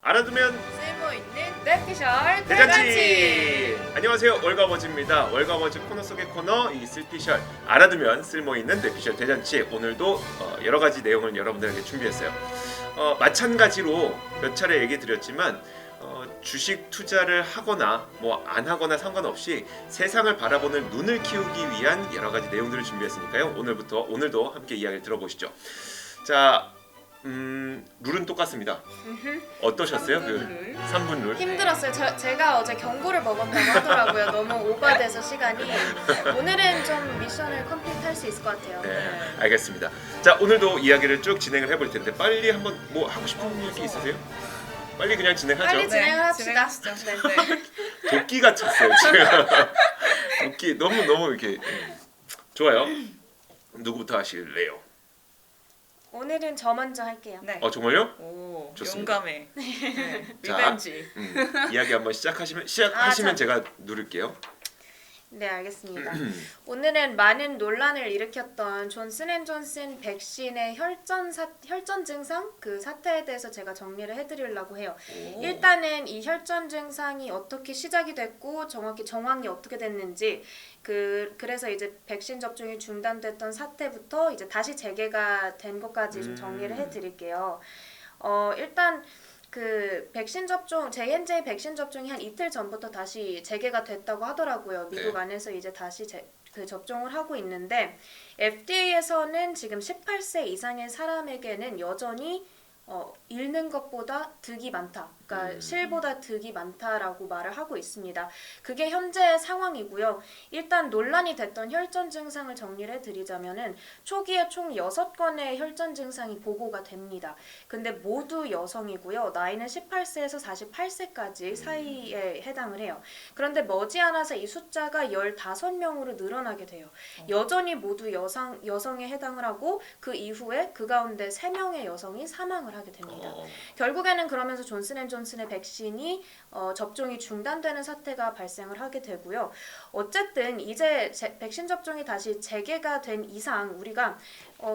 알아두면 쓸모있는 뇌피셜 대잔치. 안녕하세요, 월가버즈입니다. 월가버즈 코너 속의 코너 이 쓸피셜 알아두면 쓸모있는 뇌피셜 대잔치. 오늘도 여러 가지 내용을 여러분들에게 준비했어요. 마찬가지로 몇 차례 얘기 드렸지만 주식 투자를 하거나 뭐 안 하거나 상관없이 세상을 바라보는 눈을 키우기 위한 여러 가지 내용들을 준비했으니까요. 오늘도 함께 이야기를 들어보시죠. 자, 룰은 똑같습니다. 어떠셨어요? 그 3분 룰? 힘들었어요. 제가 어제 경고를 먹었다고 하더라고요. 너무 오버돼서 시간이. 오늘은 좀 미션을 컴플릿할 수 있을 것 같아요. 네, 알겠습니다. 자, 오늘도 이야기를 쭉 진행을 해볼 텐데 빨리 한번 뭐 하고 싶은 얘기 있으세요? 빨리 그냥 진행하죠. 빨리 진행을 합시다. 진행하시죠. 네. 도끼 같았어요 지금. 도끼 너무 이렇게 좋아요. 누구부터 하실래요? 오늘은 저 먼저 할게요. 네. 정말요? 오, 좋습니다. 용감해. 네. 자, 리벤지. 이야기 한번 시작하시면 참. 제가 누를게요. 네, 알겠습니다. 오늘은 많은 논란을 일으켰던 존슨앤존슨 백신의 혈전 증상 그 사태에 대해서 제가 정리를 해드리려고 해요. 오. 일단은 이 혈전 증상이 어떻게 시작이 됐고 정확히 정황이 어떻게 됐는지 그래서 이제 백신 접종이 중단됐던 사태부터 이제 다시 재개가 된 것까지 좀 정리를 해드릴게요. 일단 그 백신 접종 J&J 백신 접종이 한 이틀 전부터 다시 재개가 됐다고 하더라고요. 미국 네. 안에서 이제 다시 그 접종을 하고 있는데 FDA에서는 지금 18세 이상의 사람에게는 여전히 잃는 것보다 득이 많다. 그러니까 실보다 득이 많다라고 말을 하고 있습니다. 그게 현재의 상황이고요. 일단 논란이 됐던 혈전 증상을 정리를 해드리자면은 초기에 총 6건의 혈전 증상이 보고가 됩니다. 근데 모두 여성이고요. 나이는 18세에서 48세까지 사이에 해당을 해요. 그런데 머지않아서 이 숫자가 15명으로 늘어나게 돼요. 여전히 모두 여성에 해당을 하고 그 이후에 그 가운데 3명의 여성이 사망을 하게 됩니다. 결국에는 그러면서 존슨앤존슨의 백신이 접종이 중단되는 사태가 발생을 하게 되고요. 어쨌든 이제 백신 접종이 다시 재개가 된 이상 우리가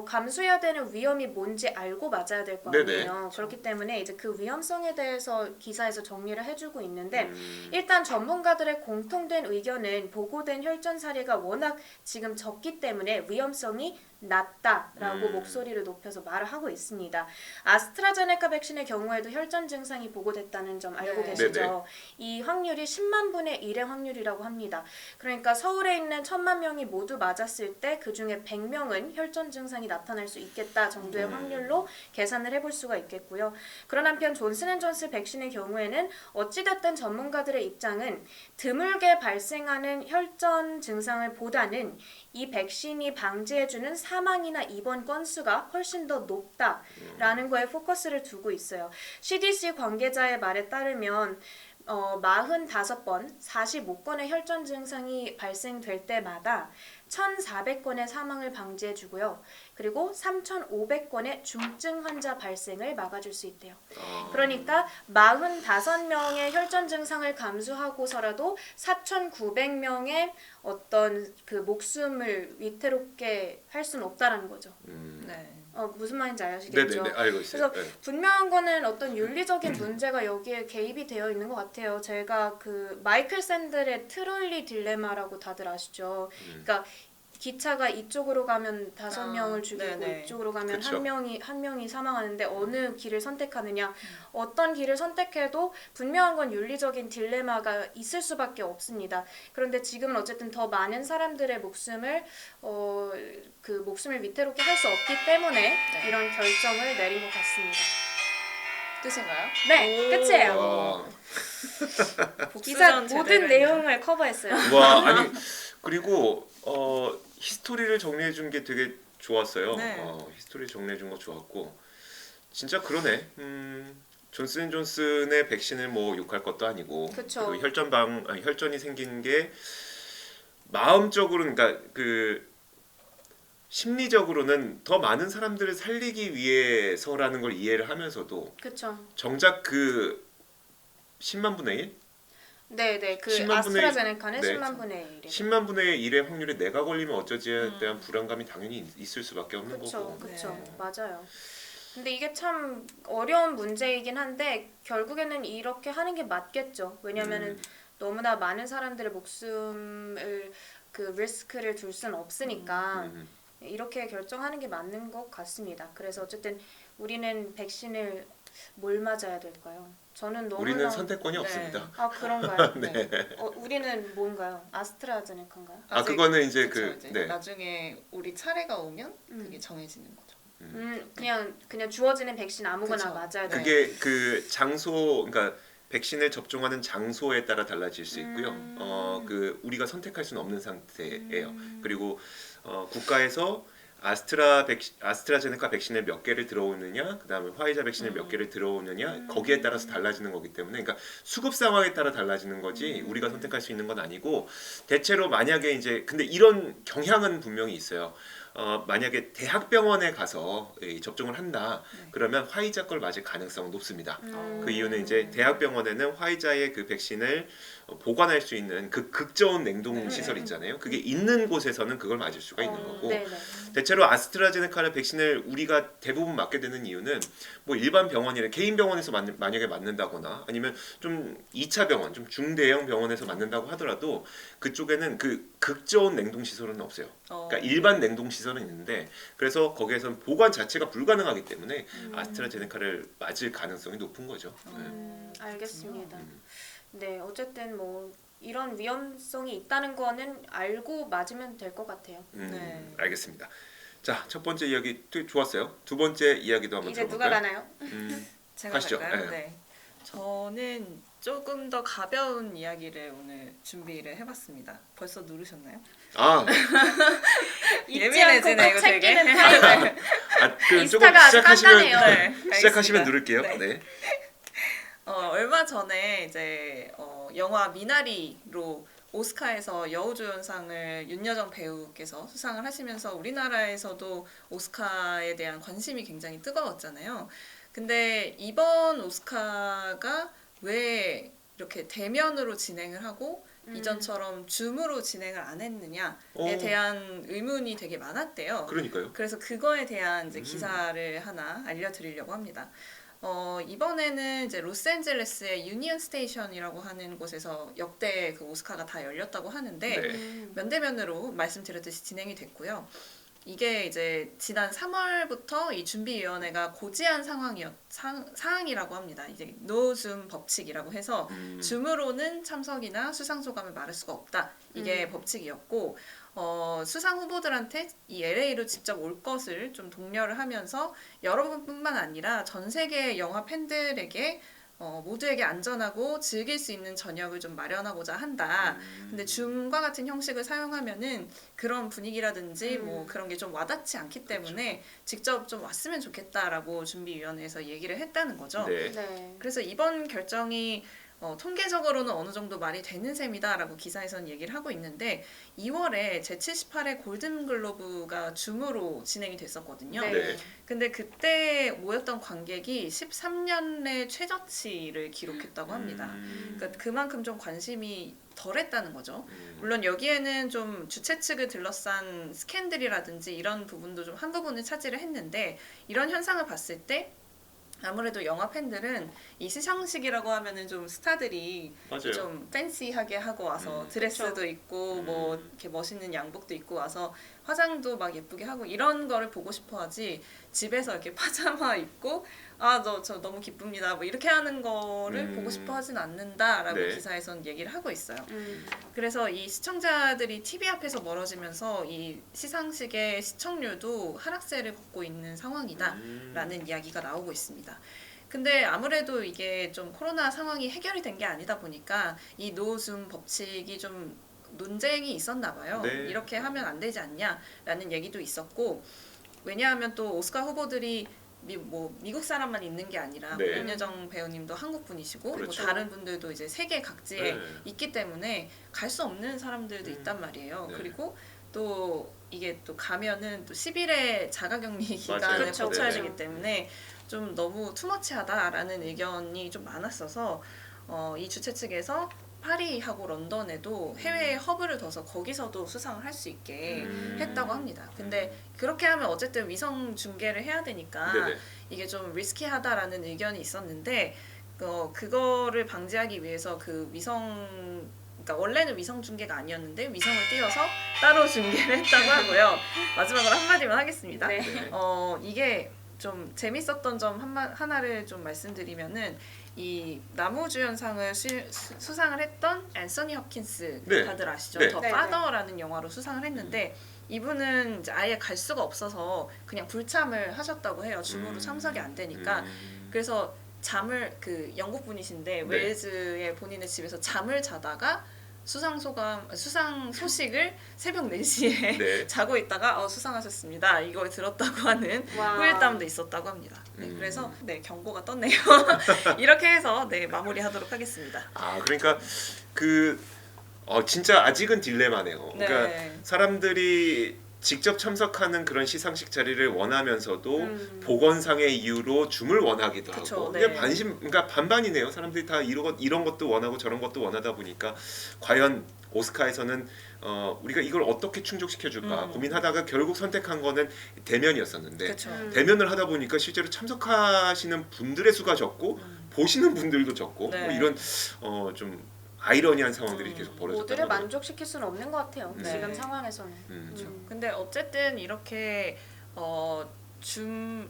감수해야 되는 위험이 뭔지 알고 맞아야 될 거 아니에요. 그렇기 때문에 이제 그 위험성에 대해서 기사에서 정리를 해주고 있는데 일단 전문가들의 공통된 의견은 보고된 혈전 사례가 워낙 지금 적기 때문에 위험성이 낮다라고 목소리를 높여서 말을 하고 있습니다. 아스트라제네카 백신의 경우에도 혈전 증상이 보고됐다는 점 알고 계시죠? 네네. 이 확률이 10만 분의 1의 확률이라고 합니다. 그러니까 서울에 있는 1000만 명이 모두 맞았을 때 그중에 100명은 혈전 증상이 나타날 수 있겠다 정도의 확률로 계산을 해볼 수가 있겠고요. 그런 한편 존슨앤존슨 백신의 경우에는 어찌됐든 전문가들의 입장은 드물게 발생하는 혈전 증상을 보다는 이 백신이 방지해주는 사망이나 입원 건수가 훨씬 더 높다라는 거에 포커스를 두고 있어요. CDC 관계자의 말에 따르면 45번, 45건의 혈전 증상이 발생될 때마다 1,400건의 사망을 방지해주고요. 그리고 3,500건의 중증 환자 발생을 막아줄 수 있대요. 그러니까 45명의 혈전 증상을 감수하고서라도 4,900명의 어떤 그 목숨을 위태롭게 할 수는 없다라는 거죠. 네. 무슨 말인지 아시겠죠? 네네네, 알고 있어요. 그래서 분명한 거는 어떤 윤리적인 문제가 여기에 개입이 되어 있는 것 같아요. 제가 그 마이클 샌들의 트롤리 딜레마라고 다들 아시죠? 그러니까 기차가 이쪽으로 가면 5명을 죽이고 네네. 이쪽으로 가면 그쵸. 한 명이 사망하는데 어느 길을 선택하느냐. 어떤 길을 선택해도 분명한 건 윤리적인 딜레마가 있을 수밖에 없습니다. 그런데 지금은 어쨌든 더 많은 사람들의 목숨을 목숨을 위태롭게 할 수 없기 때문에 이런 결정을 내린 것 같습니다. 뜻인가요? 네, 끝이에요. 기사 모든 내용을 커버했어요. 와, 아니 그리고 히스토리를 정리해 준 게 되게 좋았어요. 네. 히스토리 정리해 준 거 좋았고 진짜 그러네. 존슨앤존슨의 백신을 뭐 욕할 것도 아니고 그쵸. 그리고 혈전이 생긴 게 마음적으로 그러니까 그 심리적으로는 더 많은 사람들을 살리기 위해서라는 걸 이해를 하면서도 그렇죠. 정작 그 10만 분의 1? 네네. 그 10만 분의 아스트라제네카는 네. 10만 분의 1. 10만 분의 1의 확률에 내가 걸리면 어쩌지에 대한 불안감이 당연히 있을 수밖에 없는 그렇죠. 거고. 그렇죠. 네. 맞아요. 근데 이게 참 어려운 문제이긴 한데 결국에는 이렇게 하는 게 맞겠죠. 왜냐면은 너무나 많은 사람들의 목숨을 그 리스크를 둘 수는 없으니까 이렇게 결정하는 게 맞는 것 같습니다. 그래서 어쨌든 우리는 백신을 뭘 맞아야 될까요? 저는 너무나 우리는 선택권이 네. 없습니다. 아 그런가요? 네. 우리는 뭔가요? 아스트라제네카인가요? 아 그거는 이제 그쵸, 그 이제 네. 나중에 우리 차례가 오면 그게 정해지는 거죠. 그냥 주어지는 백신 아무거나 그쵸. 맞아야 돼요. 그게 그 장소 그러니까 백신을 접종하는 장소에 따라 달라질 수 있고요. 그 우리가 선택할 수는 없는 상태예요. 그리고 국가에서 아스트라제네카 백신을 몇 개를 들어오느냐, 그다음에 화이자 백신을 몇 개를 들어오느냐 거기에 따라서 달라지는 거기 때문에, 그러니까 수급 상황에 따라 달라지는 거지 우리가 선택할 수 있는 건 아니고, 대체로 만약에 이제 근데 이런 경향은 분명히 있어요. 만약에 대학병원에 가서 접종을 한다 그러면 화이자 걸 맞을 가능성은 높습니다. 그 이유는 이제 대학병원에는 화이자의 그 백신을 보관할 수 있는 그 극저온 냉동 시설 있잖아요. 그게 있는 곳에서는 그걸 맞을 수가 있는 거고, 네네. 대체로 아스트라제네카의 백신을 우리가 대부분 맞게 되는 이유는 뭐 일반 병원이나 개인 병원에서 만약에 맞는다거나 아니면 좀 2차 병원, 좀 중대형 병원에서 맞는다고 하더라도 그쪽에는 그 극저온 냉동 시설은 없어요. 그러니까 일반 냉동 시설은 있는데, 그래서 거기에서는 보관 자체가 불가능하기 때문에 아스트라제네카를 맞을 가능성이 높은 거죠. 알겠습니다. 네, 어쨌든 뭐 이런 위험성이 있다는 거는 알고 맞으면 될 것 같아요. 네. 알겠습니다. 자, 첫 번째 이야기 좋았어요. 두 번째 이야기도 한번 이제 들어볼까요? 누가 가나요? 제가 가시죠. 갈까요? 네. 네. 저는 조금 더 가벼운 이야기를 오늘 준비를 해봤습니다. 벌써 누르셨나요? 아, 잊지 않고 꼭 이거 되게. 챙기는 타입. 그럼 조금 인스타가 아주 시작하시면 깐깐해요. 네, 시작하시면 알겠습니다. 누를게요. 네. 네. 얼마 전에 이제 영화 미나리로 오스카에서 여우조연상을 윤여정 배우께서 수상을 하시면서 우리나라에서도 오스카에 대한 관심이 굉장히 뜨거웠잖아요. 근데 이번 오스카가 왜 이렇게 대면으로 진행을 하고 이전처럼 줌으로 진행을 안 했느냐에 대한 의문이 되게 많았대요. 그러니까요. 그래서 그거에 대한 이제 기사를 하나 알려드리려고 합니다. 이번에는 이제 로스앤젤레스의 유니언 스테이션이라고 하는 곳에서 역대 그 오스카가 다 열렸다고 하는데 네. 면대면으로 말씀드렸듯이 진행이 됐고요. 이게 이제 지난 3월부터 이 준비위원회가 고지한 사항이라고 합니다. 이제 노줌 법칙이라고 해서 줌으로는 참석이나 수상 소감을 말할 수가 없다. 이게 법칙이었고, 수상 후보들한테 이 LA로 직접 올 것을 좀 독려를 하면서 여러분뿐만 아니라 전 세계 영화 팬들에게 모두에게 안전하고 즐길 수 있는 저녁을 좀 마련하고자 한다. 근데 줌과 같은 형식을 사용하면은 그런 분위기라든지 뭐 그런 게 좀 와닿지 않기 때문에 직접 좀 왔으면 좋겠다라고 준비위원회에서 얘기를 했다는 거죠. 네. 네. 그래서 이번 결정이 통계적으로는 어느 정도 말이 되는 셈이다라고 기사에서는 얘기를 하고 있는데 2월에 제78회 골든글로브가 줌으로 진행이 됐었거든요. 네. 근데 그때 모였던 관객이 13년 내 최저치를 기록했다고 합니다. 그러니까 그만큼 좀 관심이 덜했다는 거죠. 물론 여기에는 좀 주최 측을 둘러싼 스캔들이라든지 이런 부분도 좀 한 부분을 차지를 했는데, 이런 현상을 봤을 때 아무래도 영화 팬들은 이 시상식이라고 하면은 좀 스타들이 맞아요. 좀 팬시하게 하고 와서 드레스도 입고 뭐 이렇게 멋있는 양복도 입고 와서 화장도 막 예쁘게 하고 이런 거를 보고 싶어 하지, 집에서 이렇게 파자마 입고 저 너무 기쁩니다 뭐 이렇게 하는 거를 보고 싶어 하진 않는다라고 네. 기사에서는 얘기를 하고 있어요. 그래서 이 시청자들이 TV 앞에서 멀어지면서 이 시상식의 시청률도 하락세를 걷고 있는 상황이다라는 이야기가 나오고 있습니다. 근데 아무래도 이게 좀 코로나 상황이 해결이 된 게 아니다 보니까 이 노줌 법칙이 좀 논쟁이 있었나 봐요. 네. 이렇게 하면 안 되지 않냐라는 얘기도 있었고, 왜냐하면 또 오스카 후보들이 미국 사람만 있는 게 아니라 네. 윤여정 배우님도 한국 분이시고 그렇죠. 뭐 다른 분들도 이제 세계 각지에 네. 있기 때문에 갈 수 없는 사람들도 있단 말이에요. 네. 그리고 또 이게 또 가면은 또 10일의 자가격리 기간을 그렇죠. 거쳐야 네. 되기 때문에 좀 너무 투머치하다라는 의견이 좀 많았어서 이 주최 측에서 파리하고 런던에도 해외에 허브를 둬서 거기서도 수상을 할 수 있게 했다고 합니다. 근데 그렇게 하면 어쨌든 위성 중계를 해야 되니까 네네. 이게 좀 리스키하다라는 의견이 있었는데 그거를 방지하기 위해서 그 그러니까 원래는 위성 중계가 아니었는데 위성을 띄워서 따로 중계를 했다고 하고요. 마지막으로 한마디만 하겠습니다. 네. 네. 이게 좀 재밌었던 점 하나를 좀 말씀드리면은 이 나무주연상을 수상을 했던 앤서니 홉킨스 네. 다들 아시죠? 네. 더 네, 파더라는 영화로 수상을 했는데 이분은 이제 아예 갈 수가 없어서 그냥 불참을 하셨다고 해요. 줌으로 참석이 안 되니까. 그래서 잠을 영국 분이신데 네. 웨일즈의 본인의 집에서 잠을 자다가 수상 소식을 새벽 4시에 네. 자고 있다가 수상하셨습니다. 이걸 들었다고 하는 와. 후일담도 있었다고 합니다. 네, 음. 그래서 경고가 떴네요. 이렇게 해서 마무리하도록 하겠습니다. 아 그러니까 진짜 아직은 딜레마네요. 그러니까 네. 사람들이 직접 참석하는 그런 시상식 자리를 원하면서도 보건상의 이유로 줌을 원하기도 그쵸, 하고 네. 그러니까 반반이네요. 사람들이 다 이런 것도 원하고 저런 것도 원하다 보니까 과연 오스카에서는 우리가 이걸 어떻게 충족시켜줄까 고민하다가 결국 선택한 거는 대면이었었는데 그렇죠. 대면을 하다 보니까 실제로 참석하시는 분들의 수가 적고 보시는 분들도 적고 네. 뭐 이런 좀 아이러니한 상황들이 계속 벌어졌다는 모두를 거죠. 만족시킬 수는 없는 것 같아요. 네. 지금 상황에서는. 근데 어쨌든 이렇게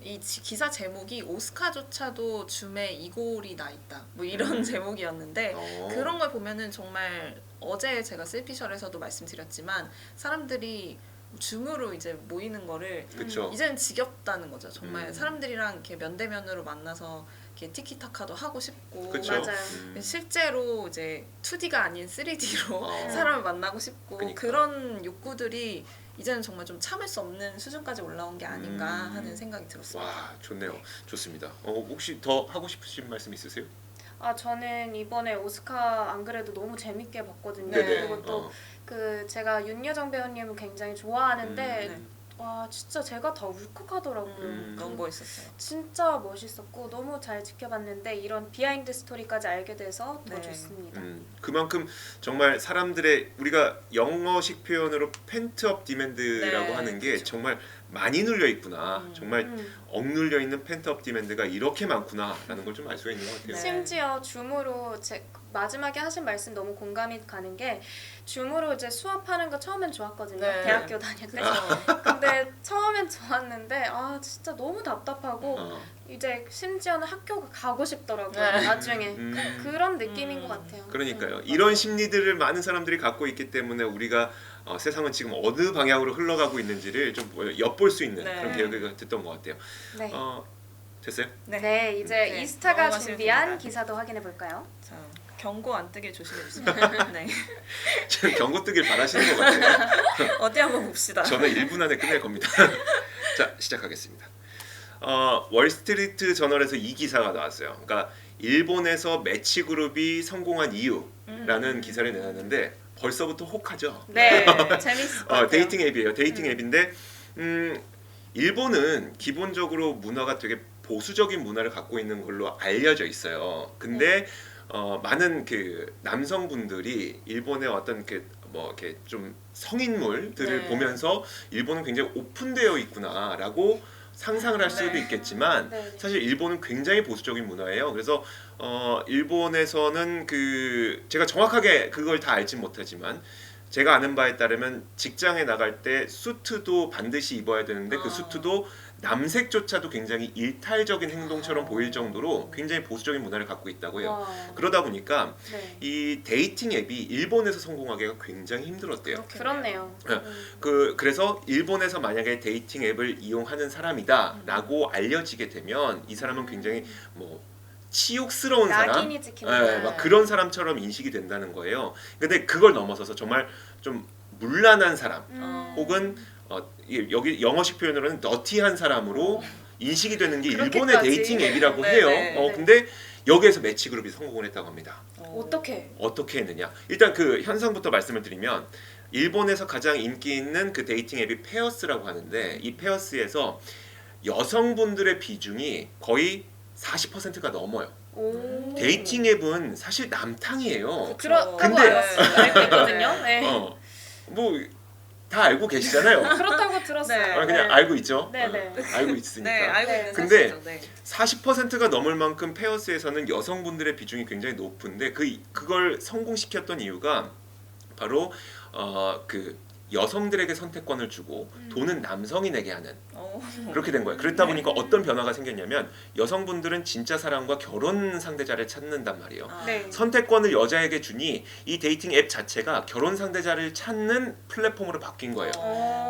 이 기사 제목이 오스카조차도 줌에 이골이 나 있다. 뭐 이런 제목이었는데 그런 걸 보면은 정말 어제 제가 슬피셜에서도 말씀드렸지만 사람들이 줌으로 이제 모이는 거를 그쵸. 이제는 지겹다는 거죠. 정말 사람들이랑 이렇게 면대면으로 만나서 이렇게 티키타카도 하고 싶고 그쵸. 맞아요. 실제로 이제 2D가 아닌 3D로 사람을 만나고 싶고 그러니까. 그런 욕구들이 이제는 정말 좀 참을 수 없는 수준까지 올라온 게 아닌가 하는 생각이 들었습니다. 와 좋네요. 좋습니다. 혹시 더 하고 싶으신 말씀 있으세요? 저는 이번에 오스카 안 그래도 너무 재밌게 봤거든요. 네네. 그리고 또 제가 윤여정 배우님을 굉장히 좋아하는데 네. 와 진짜 제가 다 울컥하더라고요. 너무 멋있었어요. 진짜 멋있었고 너무 잘 지켜봤는데 이런 비하인드 스토리까지 알게 돼서 더 네. 좋습니다. 그만큼 정말 사람들의 우리가 영어식 표현으로 펜트업 디맨드라고 네, 하는 게 그렇죠. 정말 많이 눌려 있구나. 정말 억눌려 있는 펜트업 디맨드가 이렇게 많구나라는 걸 좀 알 수가 있는 것 같아요. 네. 심지어 줌으로 마지막에 하신 말씀 너무 공감이 가는 게 줌으로 이제 수업하는 거 처음엔 좋았거든요. 네. 대학교 다닐 때. 근데 처음엔 좋았는데 진짜 너무 답답하고 이제 심지어는 학교가 가고 싶더라고요. 네. 나중에 그런 느낌인 것 같아요. 그러니까요. 이런 심리들을 많은 사람들이 갖고 있기 때문에 우리가 세상은 지금 어느 방향으로 흘러가고 있는지를 좀 엿볼 수 있는 네. 그런 계획을 됐던 것 같아요. 네. 됐어요? 네, 이제 네, 이스타가 넘어가시면 준비한 됩니다. 기사도 확인해 볼까요? 자, 경고 안 뜨게 조심해 주세요. 네. 지금 경고 뜨길 바라시는 것 같아요. 어디 한번 봅시다. 저는 1분 안에 끝낼 겁니다. 자, 시작하겠습니다. 월스트리트 저널에서 이 기사가 나왔어요. 그러니까 일본에서 매치 그룹이 성공한 이유라는 기사를 내놨는데 벌써부터 혹하죠. 네, 재밌을 것 같아요. 데이팅 앱이에요. 데이팅 앱인데 일본은 기본적으로 문화가 되게 보수적인 문화를 갖고 있는 걸로 알려져 있어요. 근데 많은 남성분들이 일본의 어떤 이렇게 좀 성인물들을 네. 보면서 일본은 굉장히 오픈되어 있구나라고 상상을 할 수도 네. 있겠지만 네. 사실 일본은 굉장히 보수적인 문화예요. 그래서 일본에서는 제가 정확하게 그걸 다 알진 못하지만 제가 아는 바에 따르면 직장에 나갈 때 수트도 반드시 입어야 되는데 그 수트도 남색조차도 굉장히 일탈적인 행동처럼 보일 정도로 굉장히 보수적인 문화를 갖고 있다고 해요. 와, 그러다 보니까 네. 이 데이팅 앱이 일본에서 성공하기가 굉장히 힘들었대요. 그렇네요. 그래서 일본에서 만약에 데이팅 앱을 이용하는 사람이다라고 알려지게 되면 이 사람은 굉장히 치욕스러운 사람, 낙인이 찍히는 막 그런 사람처럼 인식이 된다는 거예요. 근데 그걸 넘어서서 정말 좀 문란한 사람, 혹은 여기 영어식 표현으로는 너티한 사람으로 인식이 되는 게 일본의 그렇게까지. 데이팅 앱이라고 네, 해요. 네. 근데 여기에서 매치 그룹이 성공을 했다고 합니다. 어떻게 했느냐? 일단 그 현상부터 말씀을 드리면 일본에서 가장 인기 있는 그 데이팅 앱이 페어스라고 하는데 이 페어스에서 여성분들의 비중이 거의 40%가 넘어요. 오. 데이팅 앱은 사실 남탕이에요. 그렇다고 근데- 알고 있거든요. 네. 뭐 다 알고 계시잖아요. 그렇다고 들었어요. 네. 그냥 네. 알고 있죠. 네네. 알고 있으니까. 네, 알고 네. 있는 근데 사실이죠. 네. 40%가 넘을 만큼 페어스에서는 여성분들의 비중이 굉장히 높은데 그걸 성공시켰던 이유가 바로 그 여성들에게 선택권을 주고 돈은 남성이 내게 하는 그렇게 된 거예요. 그렇다 보니까 어떤 변화가 생겼냐면 여성분들은 진짜 사랑과 결혼 상대자를 찾는단 말이에요. 네. 선택권을 여자에게 주니 이 데이팅 앱 자체가 결혼 상대자를 찾는 플랫폼으로 바뀐 거예요.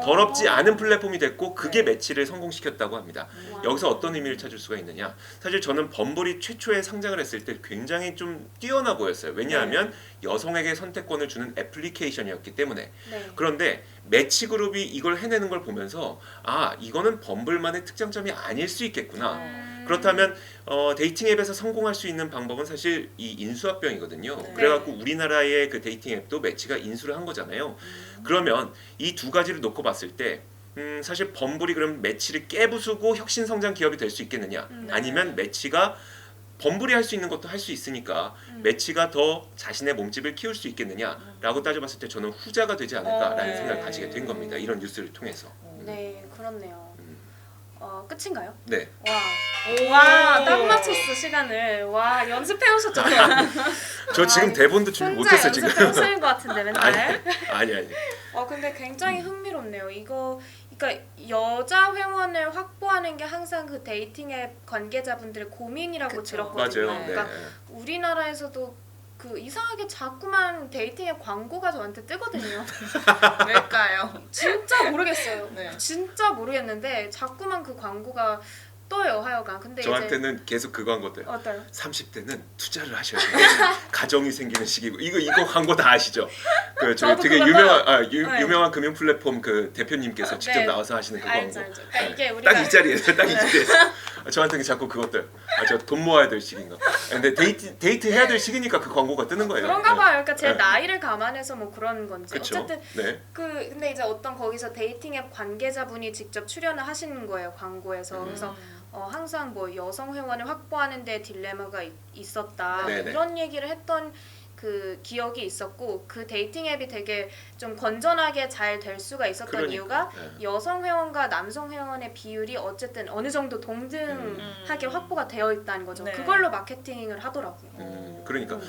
더럽지 않은 플랫폼이 됐고 그게 매치를 성공시켰다고 합니다. 와. 여기서 어떤 의미를 찾을 수가 있느냐? 사실 저는 범블이 최초에 상장을 했을 때 굉장히 좀 뛰어나 보였어요. 왜냐하면 여성에게 선택권을 주는 애플리케이션이었기 때문에. 네. 그런데 매치 그룹이 이걸 해내는 걸 보면서 아 이거는 범블만의 특장점이 아닐 수 있겠구나. 그렇다면 데이팅 앱에서 성공할 수 있는 방법은 사실 이 인수합병이거든요. 네. 그래갖고 우리나라의 그 데이팅 앱도 매치가 인수를 한 거잖아요. 그러면 이 두 가지를 놓고 봤을 때 사실 범블이 그럼 매치를 깨부수고 혁신성장 기업이 될 수 있겠느냐? 네. 아니면 매치가 범블이 할 수 있는 것도 할 수 있으니까 매치가 더 자신의 몸집을 키울 수 있겠느냐라고 따져봤을 때 저는 후자가 되지 않을까라는 네. 생각을 가지게 된 겁니다. 이런 뉴스를 통해서. 네, 그렇네요. 끝인가요? 네. 와, 딱 맞췄어 시간을. 와, 연습해 오셨잖아요. 저 지금 아, 대본도 준비 혼자 못했어요 지금. 연습해 오시는 것 같은데 맨날. 아니. 근데 굉장히 흥미롭네요. 이거, 그러니까 여자 회원을 확보하는 게 항상 그 데이팅 앱 관계자분들의 고민이라고 그쵸. 들었거든요. 맞아요. 네. 그러니까 우리나라에서도 그 이상하게 자꾸만 데이팅 앱 광고가 저한테 뜨거든요. 왜일까요? 진짜 모르겠어요. 네. 진짜 모르겠는데 자꾸만 그 광고가 떠요 하여간. 근데 저한테는 계속 그거 한 것들. 이제 어때요? 30대는 투자를 하셔야 돼요. 가정이 생기는 시기고 이거 광고 다 아시죠? 그 저기 저도 되게 그거 네. 유명한 금융 플랫폼 그 대표님께서 직접 네. 나와서 하시는 그 광고. 알죠. 그러니까 이게 우리가 딱 이 자리에서 딱 이 자리에서 저한테 자꾸 그것들. 저 돈 모아야 될 시기인가. 근데 데이트 해야 될 시기니까 그 광고가 뜨는 거예요. 그런가 봐요. 그러니까 제 네. 나이를 감안해서 뭐 그런 건지. 그렇죠. 어쨌든 네. 근데 이제 어떤 거기서 데이팅 앱 관계자분이 직접 출연을 하시는 거예요 광고에서. 그래서 항상 뭐 여성 회원을 확보하는 데 딜레마가 있었다 네네. 이런 얘기를 했던 그 기억이 있었고 그 데이팅 앱이 되게 좀 건전하게 잘 될 수가 있었던 그러니까, 이유가 네. 여성 회원과 남성 회원의 비율이 어쨌든 어느 정도 동등하게 확보가 되어 있다는 거죠. 네. 그걸로 마케팅을 하더라고요. 그러니까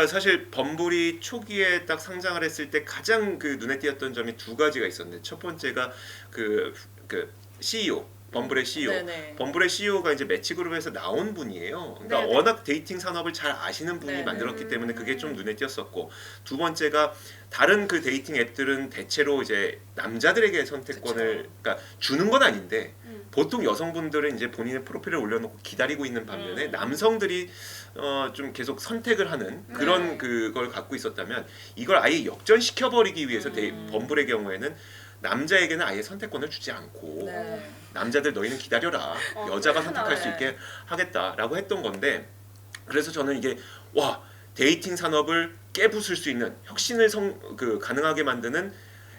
사실 범블이 초기에 딱 상장을 했을 때 가장 그 눈에 띄었던 점이 두 가지가 있었는데 첫 번째가 그 CEO 범블의 CEO. 네네. 범블의 CEO가 이제 매치그룹에서 나온 분이에요. 그러니까 네네. 워낙 데이팅 산업을 잘 아시는 분이 네네. 만들었기 때문에 그게 좀 눈에 띄었었고 두 번째가 다른 그 데이팅 앱들은 대체로 이제 남자들에게 선택권을 그러니까 주는 건 아닌데 보통 여성분들은 이제 본인의 프로필을 올려놓고 기다리고 있는 반면에 남성들이 좀 계속 선택을 하는 그런 그걸 갖고 있었다면 이걸 아예 역전시켜 버리기 위해서 범블의 경우에는 남자에게는 아예 선택권을 주지 않고 네. 남자들 너희는 기다려라 여자가 그렇구나. 선택할 수 있게 하겠다라고 했던 건데 그래서 저는 이게 와 데이팅 산업을 깨부술 수 있는 혁신을 가능하게 만드는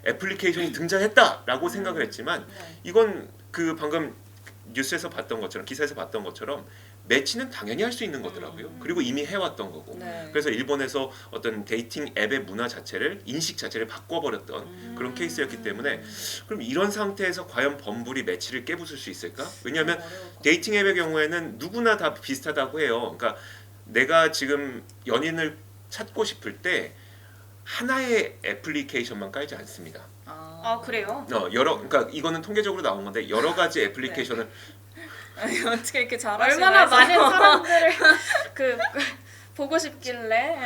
애플리케이션이 등장했다라고 생각을 했지만 이건 그 방금 뉴스에서 봤던 것처럼 기사에서 봤던 것처럼 매치는 당연히 할 수 있는 거더라고요. 그리고 이미 해왔던 거고. 네. 그래서 일본에서 어떤 데이팅 앱의 문화 자체를 인식 자체를 바꿔버렸던 그런 케이스였기 때문에 그럼 이런 상태에서 과연 범블이 매치를 깨부술 수 있을까? 왜냐하면 데이팅 앱의 경우에는 누구나 다 비슷하다고 해요. 그러니까 내가 지금 연인을 찾고 싶을 때 하나의 애플리케이션만 깔지 않습니다. 아 그래요? 그러니까 이거는 통계적으로 나온 건데 여러 가지 애플리케이션을 아니, 어떻게 이렇게 잘하시나 얼마나 해서. 많은 사람들을 보고 싶길래.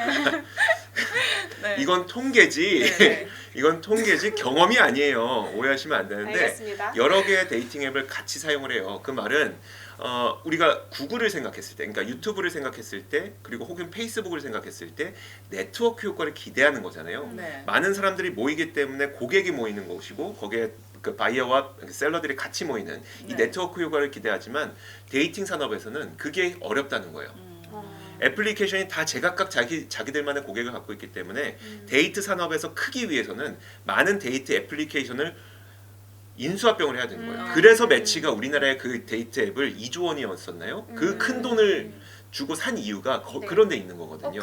네. 이건 통계지. 네. 이건 통계지 경험이 아니에요. 오해하시면 안 되는데 알겠습니다. 여러 개의 데이팅 앱을 같이 사용을 해요. 그 말은 우리가 구글을 생각했을 때, 그러니까 유튜브를 생각했을 때, 그리고 혹은 페이스북을 생각했을 때 네트워크 효과를 기대하는 거잖아요. 네. 많은 사람들이 모이기 때문에 고객이 모이는 것이고 거기에 그 바이어와 셀러들이 같이 모이는 이 네. 네트워크 효과를 기대하지만 데이팅 산업에서는 그게 어렵다는 거예요. 애플리케이션이 다 제각각 자기들만의 고객을 갖고 있기 때문에 데이트 산업에서 크기 위해서는 많은 데이트 애플리케이션을 인수합병을 해야 되는 거예요. 그래서 매치가 우리나라의 그 데이트 앱을 2조 원이었었나요? 그 큰 돈을 주고 산 이유가 네. 그런 데 있는 거거든요.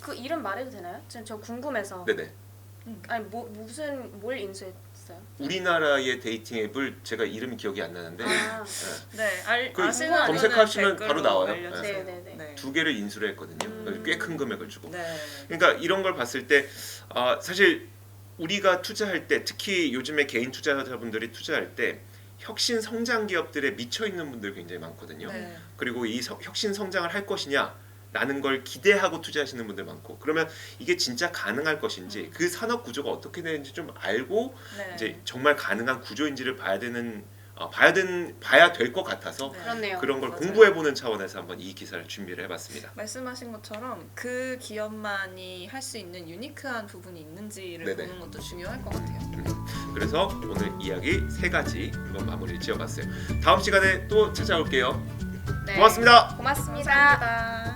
그 이름 말해도 되나요? 지금 저 궁금해서. 네네. 아니 뭘 인수했어요? 우리나라의 데이팅 앱을 제가 이름이 기억이 안 나는데 아, 네, 그 아시는 분은 검색하시면 댓글로 바로 나와요. 알려주세요. 네네네. 네. 2개를 인수를 했거든요. 꽤 큰 금액을 주고. 네. 그러니까 이런 걸 봤을 때 사실 우리가 투자할 때 특히 요즘에 개인 투자자분들이 투자할 때 혁신 성장 기업들에 미쳐 있는 분들 굉장히 많거든요. 네. 그리고 이 혁신 성장을 할 것이냐 라는 걸 기대하고 투자하시는 분들 많고 그러면 이게 진짜 가능할 것인지 그 산업 구조가 어떻게 되는지 좀 알고 네. 이제 정말 가능한 구조인지를 봐야 될 것 같아서 네. 그렇네요. 그런 걸 맞아요. 공부해보는 차원에서 한번 이 기사를 준비를 해봤습니다. 말씀하신 것처럼 그 기업만이 할 수 있는 유니크한 부분이 있는지를 네네. 보는 것도 중요할 것 같아요. 그래서 오늘 이야기 3가지 한번 마무리를 지어봤어요. 다음 시간에 또 찾아올게요. 네. 고맙습니다. 고맙습니다. 감사합니다.